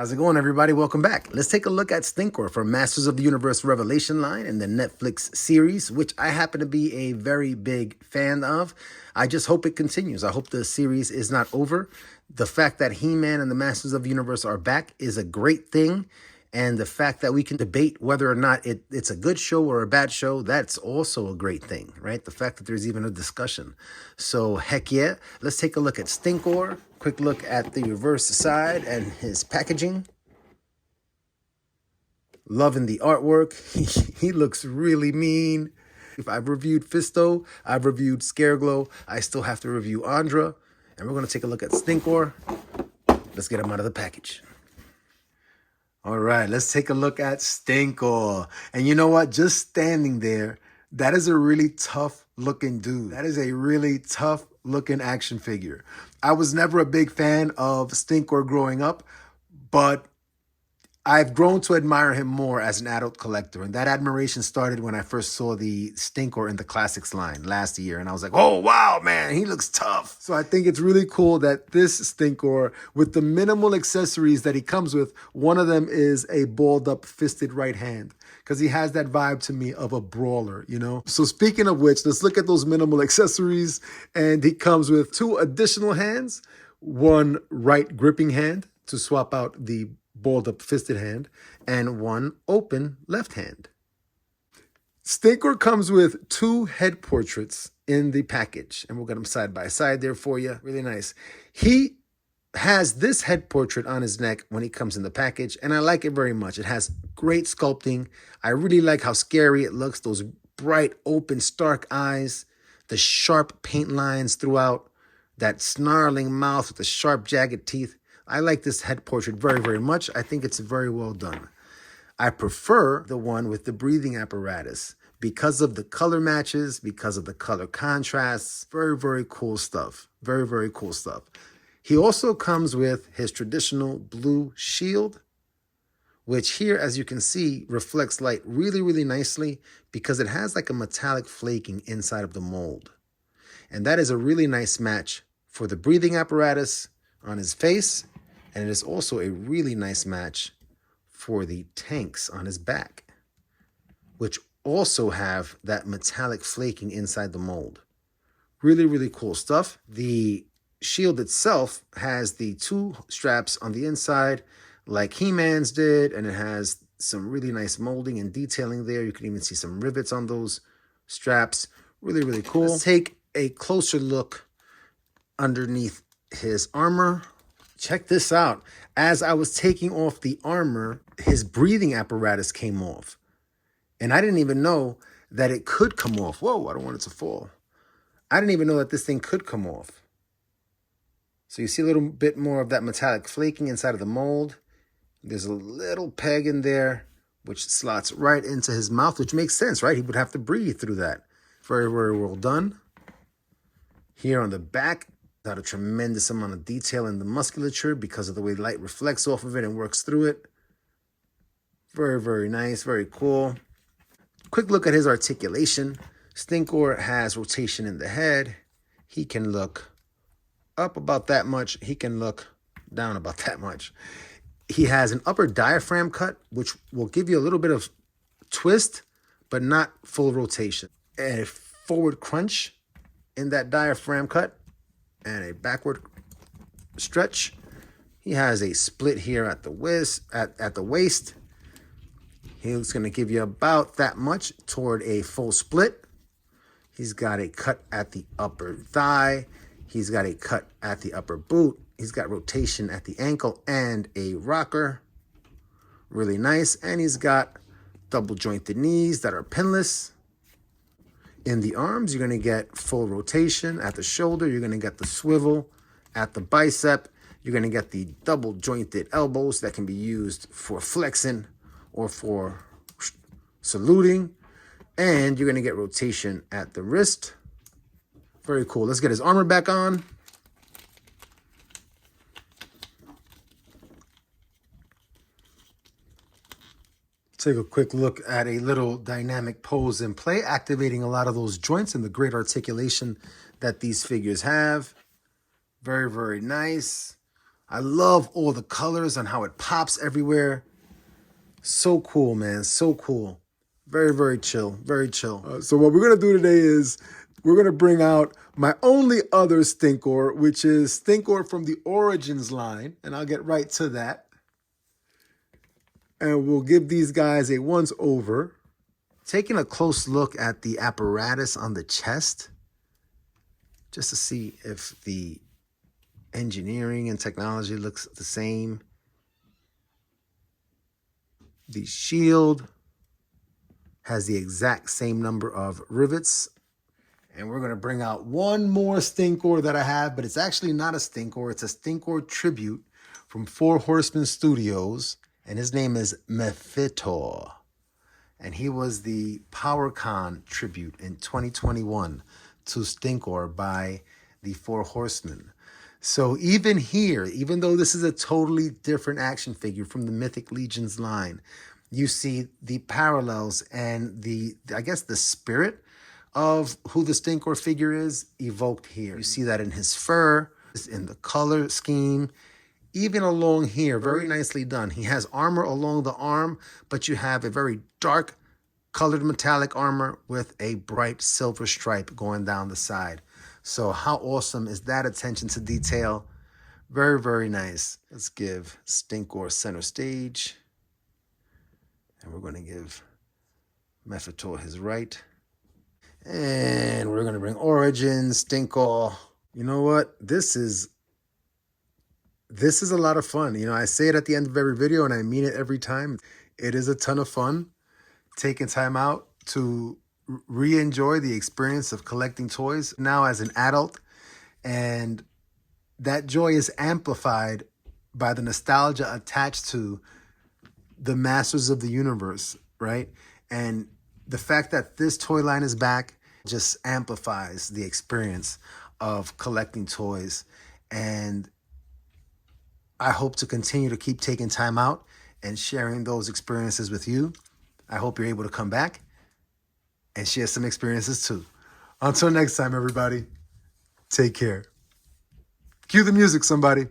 How's it going, everybody? Welcome back. Let's take a look at STINKOR from Masters of the Universe Revelation line in the Netflix series, which I happen to be a very big fan of. I just hope it continues. I hope the series is not over. The fact that He-Man and the Masters of the Universe are back is a great thing. And the fact that we can debate whether or not it's a good show or a bad show, that's also a great thing, right? The fact that there's even a discussion. So heck yeah, let's take a look at STINKOR. Quick look at the reverse side and his packaging. Loving the artwork. He looks really mean. If I've reviewed Fisto, I've reviewed Scareglow. I still have to review Andra. And we're going to take a look at STINKOR. Let's get him out of the package. All right, let's take a look at STINKOR. And you know what? Just standing there, that is a really tough looking dude. That is a really tough looking action figure. I was never a big fan of STINKOR growing up, but I've grown to admire him more as an adult collector. And that admiration started when I first saw the STINKOR in the Classics line last year. And I was like, oh, wow, man, he looks tough. So I think it's really cool that this STINKOR, with the minimal accessories that he comes with, one of them is a balled up fisted right hand. Because he has that vibe to me of a brawler, you know? So speaking of which, let's look at those minimal accessories. And he comes with 2 additional hands, one right gripping hand to swap out the balled up fisted hand, and one open left hand. STINKOR comes with 2 head portraits in the package, and we'll get them side by side there for you. Really nice. He has this head portrait on his neck when he comes in the package, and I like it very much. It has great sculpting. I really like how scary it looks, those bright, open, stark eyes, the sharp paint lines throughout, that snarling mouth with the sharp, jagged teeth. I like this head portrait very, very much. I think it's very well done. I prefer the one with the breathing apparatus because of the color matches, because of the color contrasts. Very, very cool stuff. Very, very cool stuff. He also comes with his traditional blue shield, which here, as you can see, reflects light really, really nicely because it has like a metallic flaking inside of the mold. And that is a really nice match for the breathing apparatus on his face. And it is also a really nice match for the tanks on his back, which also have that metallic flaking inside the mold. Really, really cool stuff. The shield itself has the 2 straps on the inside like He-Man's did, and it has some really nice molding and detailing there. You can even see some rivets on those straps. Really, really cool. Let's take a closer look underneath his armor. Check this out. As I was taking off the armor, his breathing apparatus came off. And I didn't even know that it could come off. Whoa, I don't want it to fall. I didn't even know that this thing could come off. So you see a little bit more of that metallic flaking inside of the mold. There's a little peg in there, which slots right into his mouth, which makes sense, right? He would have to breathe through that. Very, very well done. Here on the back, got a tremendous amount of detail in the musculature because of the way light reflects off of it and works through it. Very, very nice. Very cool. Quick look at his articulation. STINKOR has rotation in the head. He can look up about that much. He can look down about that much. He has an upper diaphragm cut, which will give you a little bit of twist, but not full rotation. And a forward crunch in that diaphragm cut, and a backward stretch. He has a split here at the waist. He's going to give you about that much toward a full split. He's got a cut at the upper thigh. He's got a cut at the upper boot. He's got rotation at the ankle and a rocker. Really nice. And he's got double jointed knees that are pinless. In the arms, you're going to get full rotation at the shoulder. You're going to get the swivel at the bicep. You're going to get the double jointed elbows that can be used for flexing or for saluting. And you're going to get rotation at the wrist. Very cool. Let's get his armor back on. Take a quick look at a little dynamic pose and play, activating a lot of those joints and the great articulation that these figures have. Very, very nice. I love all the colors and how it pops everywhere. So cool, man. So cool. Very, very chill. Very chill. So what we're going to do today is we're going to bring out my only other Stinkor, which is Stinkor from the Origins line. And I'll get right to that. And we'll give these guys a once over. Taking a close look at the apparatus on the chest, just to see if the engineering and technology looks the same. The shield has the exact same number of rivets. And we're going to bring out one more Stinkor that I have, but it's actually not a Stinkor. It's a Stinkor tribute from Four Horsemen Studios. And his name is Mephitor. And he was the PowerCon tribute in 2021 to Stinkor by the Four Horsemen. So even here, even though this is a totally different action figure from the Mythic Legions line, you see the parallels and I guess the spirit of who the Stinkor figure is evoked here. You see that in his fur, in the color scheme, even along here, very nicely done. He has armor along the arm, but you have a very dark colored metallic armor with a bright silver stripe going down the side. So how awesome is that attention to detail? Very, very nice. Let's give Stinkor center stage. And we're going to give Mephitor his right. And we're going to bring Origins, Stinkor. You know what? This is a lot of fun. You know, I say it at the end of every video and I mean it every time. It is a ton of fun taking time out to re-enjoy the experience of collecting toys now as an adult. And that joy is amplified by the nostalgia attached to the Masters of the Universe, right? And the fact that this toy line is back just amplifies the experience of collecting toys. And I hope to continue to keep taking time out and sharing those experiences with you. I hope you're able to come back and share some experiences too. Until next time, everybody, take care. Cue the music, somebody.